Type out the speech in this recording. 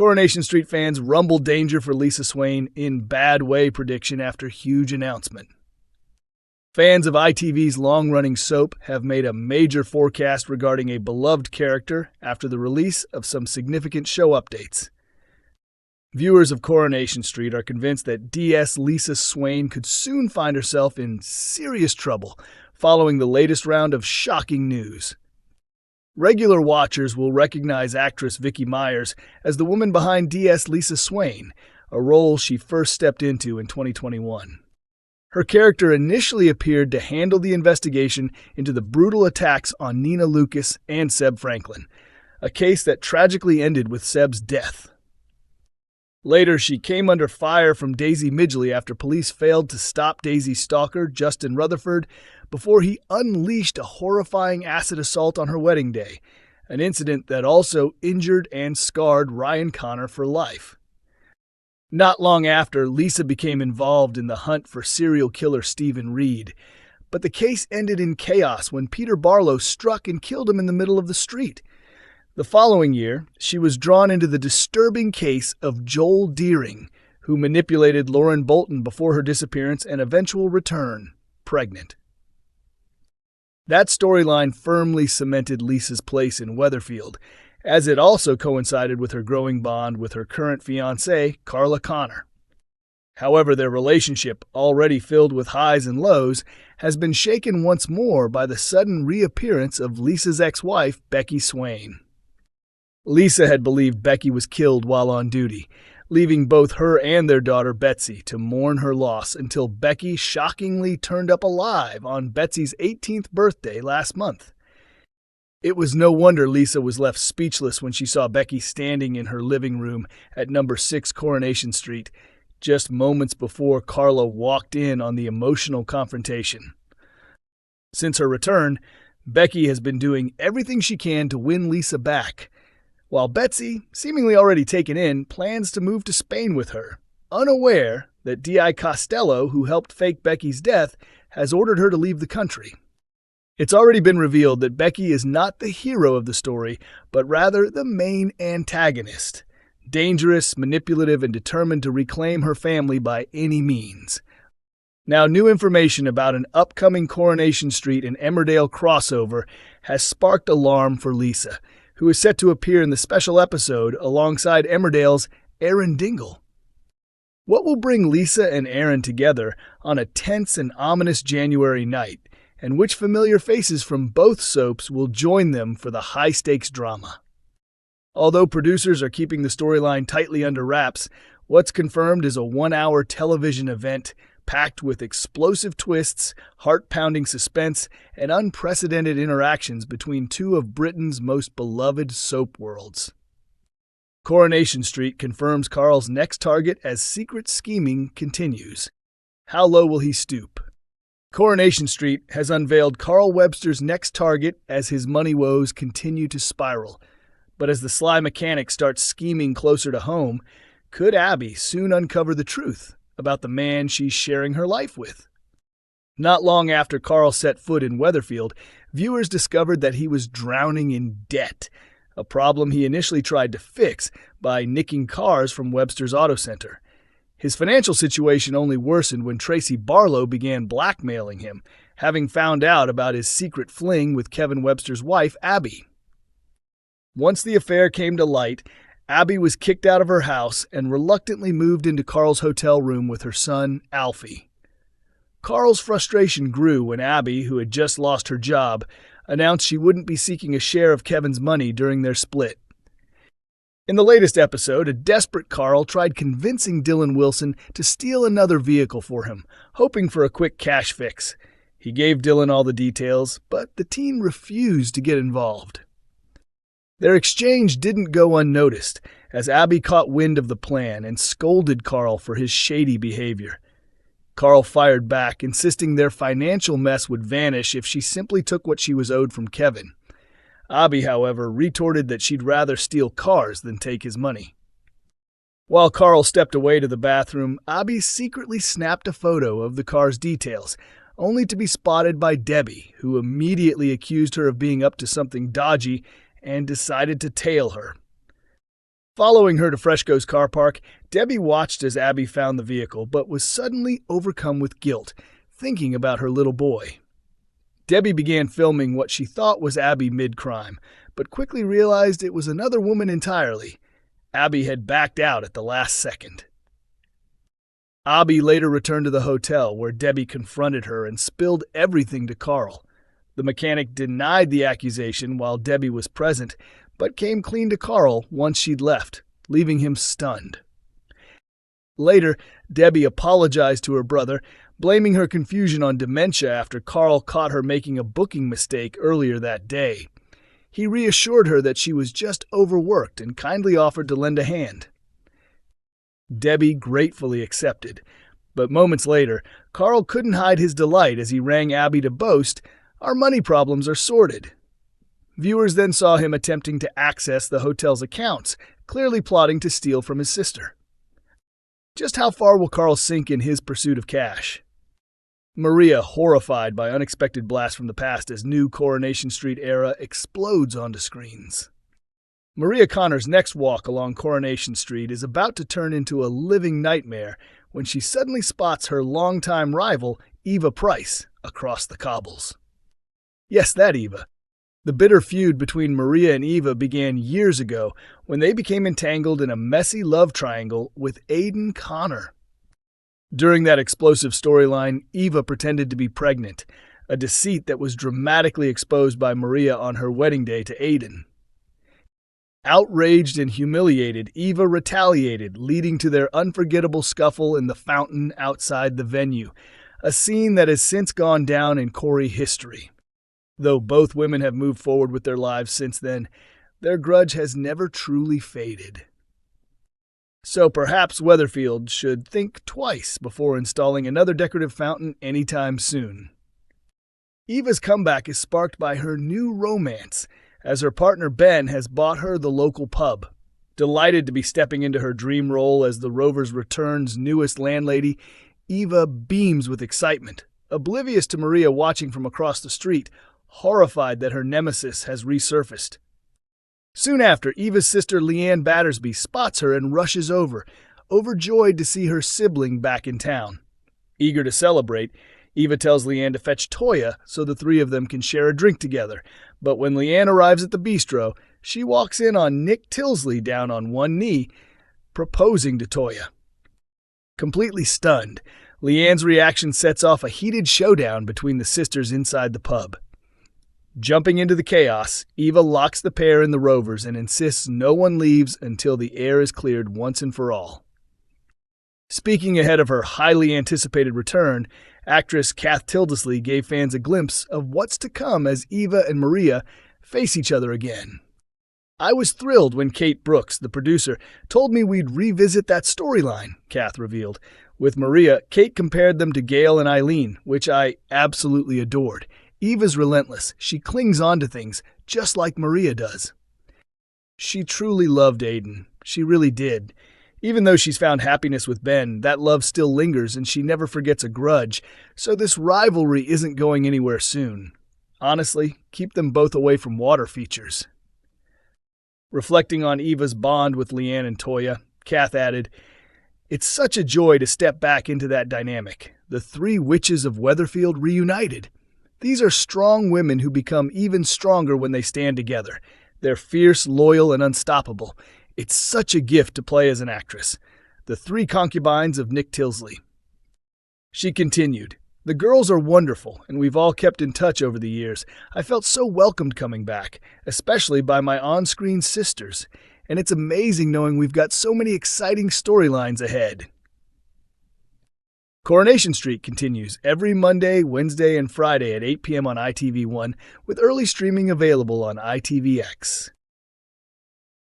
Coronation Street fans rumble danger for Lisa Swain in bad way prediction after huge announcement. Fans of ITV's long-running soap have made a major forecast regarding a beloved character after the release of some significant show updates. Viewers of Coronation Street are convinced that DS Lisa Swain could soon find herself in serious trouble following the latest round of shocking news. Regular watchers will recognize actress Vicky Myers as the woman behind DS Lisa Swain, a role she first stepped into in 2021. Her character initially appeared to handle the investigation into the brutal attacks on Nina Lucas and Seb Franklin, a case that tragically ended with Seb's death. Later, she came under fire from Daisy Midgley after police failed to stop Daisy's stalker, Justin Rutherford, before he unleashed a horrifying acid assault on her wedding day, an incident that also injured and scarred Ryan Connor for life. Not long after, Lisa became involved in the hunt for serial killer Stephen Reed, but the case ended in chaos when Peter Barlow struck and killed him in the middle of the street. The following year, she was drawn into the disturbing case of Joel Deering, who manipulated Lauren Bolton before her disappearance and eventual return, pregnant. That storyline firmly cemented Lisa's place in Weatherfield, as it also coincided with her growing bond with her current fiancé, Carla Connor. However, their relationship, already filled with highs and lows, has been shaken once more by the sudden reappearance of Lisa's ex-wife, Becky Swain. Lisa had believed Becky was killed while on duty, leaving both her and their daughter Betsy to mourn her loss until Becky shockingly turned up alive on Betsy's 18th birthday last month. It was no wonder Lisa was left speechless when she saw Becky standing in her living room at number 6 Coronation Street, just moments before Carla walked in on the emotional confrontation. Since her return, Becky has been doing everything she can to win Lisa back, while Betsy, seemingly already taken in, plans to move to Spain with her, unaware that D.I. Costello, who helped fake Becky's death, has ordered her to leave the country. It's already been revealed that Becky is not the hero of the story, but rather the main antagonist, dangerous, manipulative, and determined to reclaim her family by any means. Now, new information about an upcoming Coronation Street and Emmerdale crossover has sparked alarm for Lisa, who is set to appear in the special episode alongside Emmerdale's Aaron Dingle. What will bring Lisa and Aaron together on a tense and ominous January night, and which familiar faces from both soaps will join them for the high-stakes drama? Although producers are keeping the storyline tightly under wraps, what's confirmed is a 1-hour television event packed with explosive twists, heart-pounding suspense, and unprecedented interactions between two of Britain's most beloved soap worlds. Coronation Street confirms Carl's next target as secret scheming continues. How low will he stoop? Coronation Street has unveiled Carl Webster's next target as his money woes continue to spiral. But as the sly mechanic starts scheming closer to home, could Abby soon uncover the truth about the man she's sharing her life with? Not long after Carl set foot in Weatherfield, viewers discovered that he was drowning in debt, a problem he initially tried to fix by nicking cars from Webster's Auto Center. His financial situation only worsened when Tracy Barlow began blackmailing him, having found out about his secret fling with Kevin Webster's wife, Abby. Once the affair came to light, Abby was kicked out of her house and reluctantly moved into Carl's hotel room with her son, Alfie. Carl's frustration grew when Abby, who had just lost her job, announced she wouldn't be seeking a share of Kevin's money during their split. In the latest episode, a desperate Carl tried convincing Dylan Wilson to steal another vehicle for him, hoping for a quick cash fix. He gave Dylan all the details, but the teen refused to get involved. Their exchange didn't go unnoticed, as Abby caught wind of the plan and scolded Carl for his shady behavior. Carl fired back, insisting their financial mess would vanish if she simply took what she was owed from Kevin. Abby, however, retorted that she'd rather steal cars than take his money. While Carl stepped away to the bathroom, Abby secretly snapped a photo of the car's details, only to be spotted by Debbie, who immediately accused her of being up to something dodgy and decided to tail her. Following her to Freshco's car park, Debbie watched as Abby found the vehicle, but was suddenly overcome with guilt, thinking about her little boy. Debbie began filming what she thought was Abby mid-crime, but quickly realized it was another woman entirely. Abby had backed out at the last second. Abby later returned to the hotel, where Debbie confronted her and spilled everything to Carl. The mechanic denied the accusation while Debbie was present, but came clean to Carl once she'd left, leaving him stunned. Later, Debbie apologized to her brother, blaming her confusion on dementia after Carl caught her making a booking mistake earlier that day. He reassured her that she was just overworked and kindly offered to lend a hand. Debbie gratefully accepted, but moments later, Carl couldn't hide his delight as he rang Abby to boast, "Our money problems are sorted." Viewers then saw him attempting to access the hotel's accounts, clearly plotting to steal from his sister. Just how far will Carl sink in his pursuit of cash? Maria, horrified by unexpected blasts from the past as new Coronation Street era explodes onto screens. Maria Connor's next walk along Coronation Street is about to turn into a living nightmare when she suddenly spots her longtime rival, Eva Price, across the cobbles. Yes, that Eva. The bitter feud between Maria and Eva began years ago when they became entangled in a messy love triangle with Aiden Connor. During that explosive storyline, Eva pretended to be pregnant, a deceit that was dramatically exposed by Maria on her wedding day to Aiden. Outraged and humiliated, Eva retaliated, leading to their unforgettable scuffle in the fountain outside the venue, a scene that has since gone down in Corrie history. Though both women have moved forward with their lives since then, their grudge has never truly faded. So perhaps Weatherfield should think twice before installing another decorative fountain anytime soon. Eva's comeback is sparked by her new romance, as her partner Ben has bought her the local pub. Delighted to be stepping into her dream role as the Rovers' return's newest landlady, Eva beams with excitement, oblivious to Maria watching from across the street, horrified that her nemesis has resurfaced. Soon after, Eva's sister Leanne Battersby spots her and rushes over, overjoyed to see her sibling back in town. Eager to celebrate, Eva tells Leanne to fetch Toya so the three of them can share a drink together, but when Leanne arrives at the bistro, she walks in on Nick Tilsley down on one knee, proposing to Toya. Completely stunned, Leanne's reaction sets off a heated showdown between the sisters inside the pub. Jumping into the chaos, Eva locks the pair in the Rovers and insists no one leaves until the air is cleared once and for all. Speaking ahead of her highly anticipated return, actress Kath Tildesley gave fans a glimpse of what's to come as Eva and Maria face each other again. "I was thrilled when Kate Brooks, the producer, told me we'd revisit that storyline," Kath revealed. With Maria, Kate compared them to Gail and Eileen, which I absolutely adored. Eva's relentless. She clings on to things, just like Maria does. She truly loved Aiden. She really did. Even though she's found happiness with Ben, that love still lingers and she never forgets a grudge, so this rivalry isn't going anywhere soon. Honestly, keep them both away from water features. Reflecting on Eva's bond with Leanne and Toya, Kath added, "It's such a joy to step back into that dynamic. The three witches of Weatherfield reunited. These are strong women who become even stronger when they stand together. They're fierce, loyal, and unstoppable. It's such a gift to play as an actress. The three concubines of Nick Tilsley." She continued, "The girls are wonderful, and we've all kept in touch over the years. I felt so welcomed coming back, especially by my on-screen sisters. And it's amazing knowing we've got so many exciting storylines ahead." Coronation Street continues every Monday, Wednesday, and Friday at 8 p.m. on ITV1, with early streaming available on ITVX.